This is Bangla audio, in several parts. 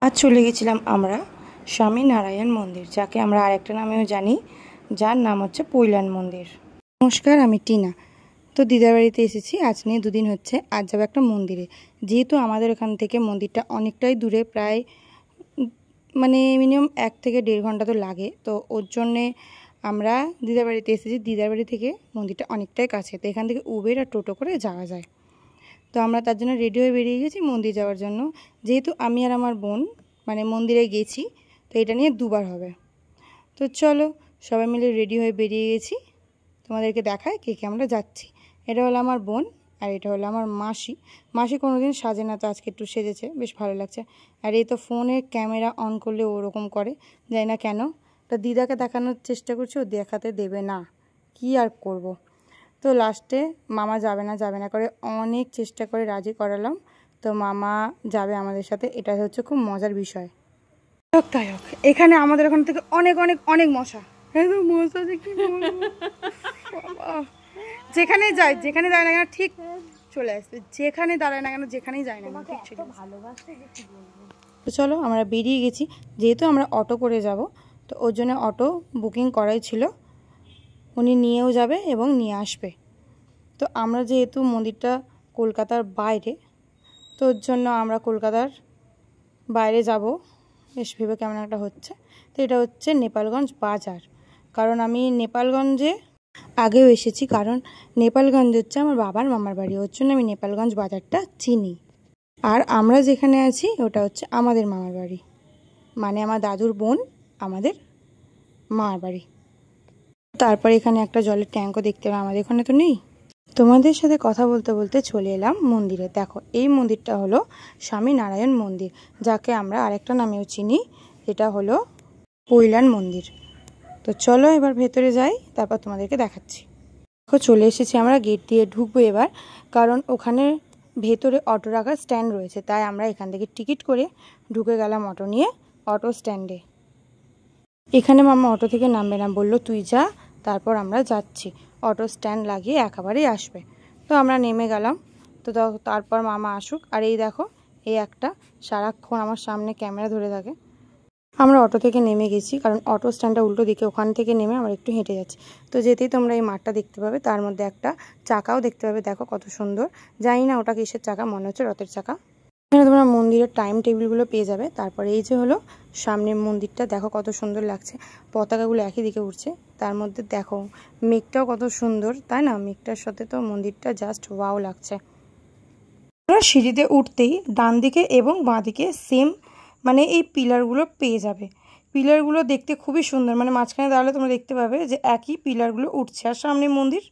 আজ চলে গেছিলাম আমরা স্বামী নারায়ণ মন্দির, যাকে আমরা আরেকটা নামেও জানি, যার নাম হচ্ছে পৈলান মন্দির। নমস্কার, আমি টিনা। তো দিদার বাড়িতে এসেছি, আজ নিয়ে 2 দিন হচ্ছে। আজ যাবো একটা মন্দিরে। যেহেতু আমাদের এখান থেকে মন্দিরটা অনেকটাই দূরে, প্রায় মিনিমাম 1 থেকে 1.5 ঘন্টা তো লাগে। তো ওর জন্যে আমরা দিদার বাড়িতে এসেছি। দিদার বাড়ি থেকে মন্দিরটা অনেকটাই কাছে, তো এখান থেকে উবের আর টোটো করে যাওয়া যায়। তো আমরা তার জন্য রেডি হয়ে বেরিয়ে গেছি মন্দির যাওয়ার জন্য। যেহেতু আমি আর আমার বোন মন্দিরে গেছি, তো এটা নিয়ে 2 বার হবে। তো চলো সবাই মিলে রেডি হয়ে বেরিয়ে গেছি। তোমাদেরকে দেখায় কে কে আমরা যাচ্ছি। এটা হলো আমার বোন, আর এটা হলো আমার মাসি। মাসি কোনোদিন সাজে না, তো আজকে একটু সেজেছে, বেশ ভালো লাগছে। আর এই তো ফোনের ক্যামেরা অন করলে ওরকম করে, জানি না কেন। তা দিদাকে দেখানোর চেষ্টা করছি, ও দেখাতে দেবে না, কি আর করব। তো লাস্টে মামা যাবে না করে অনেক চেষ্টা করে রাজি করালাম। তো মামা যাবে আমাদের সাথে, এটা হচ্ছে খুব মজার বিষয়। তাই হোক, এখানে আমাদের ওখান থেকে অনেক অনেক অনেক মশা। মশা দেখি যেখানে যায়, যেখানে দাঁড়ায় না কেন ঠিক চলে আসবে, যেখানে দাঁড়ায় না কেন, যেখানেই যায় না ঠিক চলে আসবে। তো চলো আমরা বেরিয়ে গেছি। যেহেতু আমরা অটো করে যাব, তো ওর জন্য অটো বুকিং করাই ছিল। উনি নিয়েও যাবে এবং নিয়ে আসবে। তো আমরা যেহেতু মন্দিরটা কলকাতার বাইরে, তো ওর জন্য আমরা কলকাতার বাইরে যাব। বেশ ভেবে কেমন একটা হচ্ছে। তো এটা হচ্ছে নেপালগঞ্জ বাজার। কারণ আমি নেপালগঞ্জে আগেও এসেছি, কারণ নেপালগঞ্জ হচ্ছে আমার বাবার মামার বাড়ি, ওর জন্য আমি নেপালগঞ্জ বাজারটা চিনি। আর আমরা যেখানে আছি ওটা হচ্ছে আমাদের মামার বাড়ি, আমার দাদুর বোন আমাদের মামার বাড়ি। তারপর এখানে একটা জলের ট্যাঙ্কও দেখতে পাই, আমাদের এখানে তো নেই। তোমাদের সাথে কথা বলতে বলতে চলে এলাম মন্দিরে। দেখো, এই মন্দিরটা হলো স্বামী নারায়ণ মন্দির, যাকে আমরা আরেকটা নামেও চিনি, এটা হলো পৈলান মন্দির। তো চলো এবার ভেতরে যাই, তারপর তোমাদেরকে দেখাচ্ছি। দেখো চলে এসেছি আমরা, গেট দিয়ে ঢুকবো এবার, কারণ ওখানে ভেতরে অটো রাখার স্ট্যান্ড রয়েছে। তাই আমরা এখান থেকে টিকিট করে ঢুকে গেলাম অটো নিয়ে অটো স্ট্যান্ডে। এখানে মামা অটো থেকে নামবে না, বললো তুই যা, তারপর আমরা যাচ্ছি। অটো স্ট্যান্ড লাগিয়ে একেবারেই আসবে। তো আমরা নেমে গেলাম। তো তারপর মামা আসুক। আর এই দেখো, এই একটা সারাক্ষণ আমার সামনে ক্যামেরা ধরে থাকে। আমরা অটো থেকে নেমে গেছি, কারণ অটো স্ট্যান্ডটা উল্টো দিকে, ওখান থেকে নেমে আমরা একটু হেঁটে যাচ্ছি। তো যেতেই তোমরা এই মাঠটা দেখতে পাবে, তার মধ্যে একটা চাকাও দেখতে পাবে। দেখো কত সুন্দর, জানি না ওটা কিসের চাকা, মনে হচ্ছে রথের চাকা। এখানে তোমরা মন্দিরের টাইম টেবিলগুলো পেয়ে যাবে। তারপরে এই যে হলো সামনের মন্দিরটা, দেখো কত সুন্দর লাগছে, পতাকাগুলো একই দিকে উঠছে। তার মধ্যে দেখো মেঘটাও কত সুন্দর, তাই না? মেঘটার সাথে তো মন্দিরটা জাস্ট ওয়াও লাগছে। তোমরা সিঁড়িতে উঠতেই ডান দিকে এবং বাঁ দিকে সেম এই পিলারগুলো পেয়ে যাবে। পিলারগুলো দেখতে খুবই সুন্দর, মাঝখানে দাঁড়ালে তোমরা দেখতে পাবে যে একই পিলারগুলো উঠছে, আর সামনে মন্দির।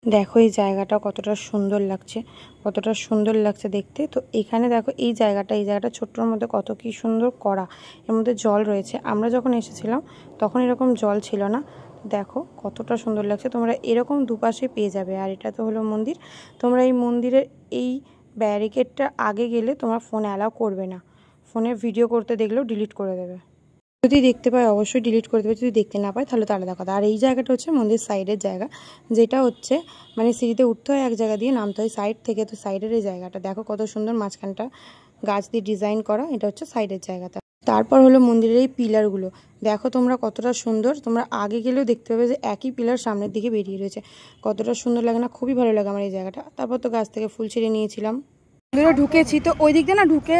দেখো এই জায়গাটা কতটা সুন্দর লাগছে, কতটা সুন্দর লাগছে দেখতে। তো এখানে দেখো এই জায়গাটা ছোট্টর মধ্যে কত কি সুন্দর করা, এর মধ্যে জল রয়েছে। আমরা যখন এসেছিলাম তখন এরকম জল ছিল না। দেখো কতটা সুন্দর লাগছে, তোমরা এরকম দুপাশে পেয়ে যাবে। আর এটা তো হলো মন্দির। তোমরা এই মন্দিরের এই ব্যারিকেডটা আগে গেলে তোমার ফোন অ্যালাউ করবে না, ফোনে ভিডিও করতে দেখলেও ডিলিট করে দেবে। যদি দেখতে পাই অবশ্যই ডিলিট করে দেবে, যদি দেখতে না পাই তাহলে তাহলে দেখা। আর এই জায়গাটা হচ্ছে মন্দির সাইডের জায়গা, যেটা হচ্ছে সিঁড়িতে উঠতে হয় এক জায়গা দিয়ে, নামতে হয় সাইড থেকে। তো সাইডের এই জায়গাটা দেখো কত সুন্দর, মাঝখানটা গাছ দিয়ে ডিজাইন করা, এটা হচ্ছে সাইডের জায়গাটা। তারপর হলো মন্দিরের এই পিলারগুলো দেখো তোমরা কতটা সুন্দর। তোমরা আগে গেলেও দেখতে পাবে যে একই পিলার সামনের দিকে বেরিয়ে রয়েছে, কতটা সুন্দর লাগে না? খুবই ভালো লাগে আমার এই জায়গাটা। তারপর তো গাছ থেকে ফুল ছিঁড়ে নিয়েছিলাম। ঢুকেছি, তো ওই দিক দিয়ে না ঢুকে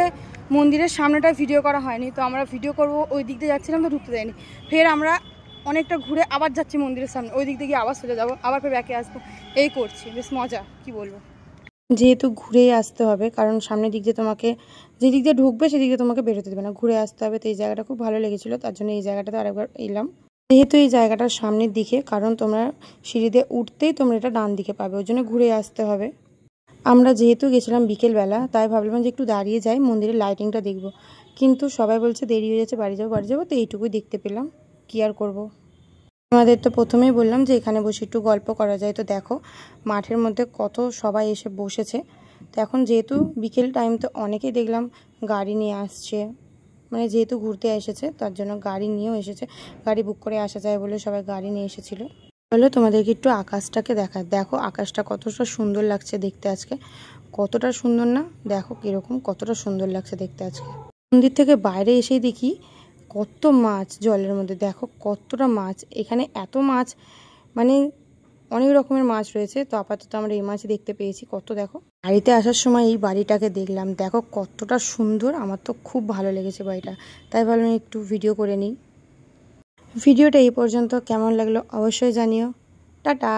মন্দিরের সামনেটা ভিডিও করা হয়নি, তো আমরা ভিডিও করবো ওই দিক দিয়ে যাচ্ছিলাম, তো ঢুকতে যাইনি। ফের আমরা অনেকটা ঘুরে আবার যাচ্ছি মন্দিরের সামনে, ওই দিক দিয়ে গিয়ে আবার চলে যাবো, আবার ফের ব্যাকে আসবো, এই করছি। বেশ মজা, কি বলবো। যেহেতু ঘুরেই আসতে হবে, কারণ সামনের দিক দিয়ে তোমাকে, যে দিক দিয়ে ঢুকবে সেদিক দিয়ে তোমাকে বেরোতে দেবে না, ঘুরে আসতে হবে। তো এই জায়গাটা খুব ভালো লেগেছিলো, তার জন্য এই জায়গাটাতে আরেকবার এলাম। যেহেতু এই জায়গাটার সামনের দিকে, কারণ তোমরা সিঁড়িতে উঠতেই তোমরা এটা ডান দিকে পাবে, ওই জন্য ঘুরে আসতে হবে। আমরা যেহেতু গেছিলাম বিকেলবেলা, তাই ভাবলাম যে একটু দাঁড়িয়ে যাই, মন্দিরের লাইটিংটা দেখব। কিন্তু সবাই বলছে দেরি হয়ে যাচ্ছে, বাড়ি যাবো, তো এইটুকুই দেখতে পেলাম, কি আর করব। আমাদের তো প্রথমেই বললাম যে এখানে বসে একটু গল্প করা যায়। তো দেখো মাঠের মধ্যে কত সবাই এসে বসেছে। তো এখন যেহেতু বিকেল টাইম, তো অনেকেই দেখলাম গাড়ি নিয়ে আসছে, যেহেতু ঘুরতে এসেছে তার জন্য গাড়ি নিয়েও এসেছে, গাড়ি বুক করে আসা যায় বলে সবাই গাড়ি নিয়ে এসেছিলো। চলো তোমাদেরকে একটু আকাশটাকে দেখায়। দেখো আকাশটা কতটা সুন্দর লাগছে দেখতে আজকে, কতটা সুন্দর না? দেখো কিরকম, কতটা সুন্দর লাগছে দেখতে আজকে। মন্দির থেকে বাইরে এসেই দেখি কত মাছ জলের মধ্যে। দেখো কতটা মাছ, এখানে এত মাছ, মানে অনেক রকমের মাছ রয়েছে। তো আপাতত আমরা এই মাছ দেখতে পেয়েছি কত। দেখো বাড়িতে আসার সময় এই বাড়িটাকে দেখলাম, দেখো কতটা সুন্দর। আমার তো খুব ভালো লেগেছে বাড়িটা, তাই ভাবলাম একটু ভিডিও করে নিই। ভিডিওটা এই পর্যন্ত, কেমন লাগলো অবশ্যই জানিও। টাটা।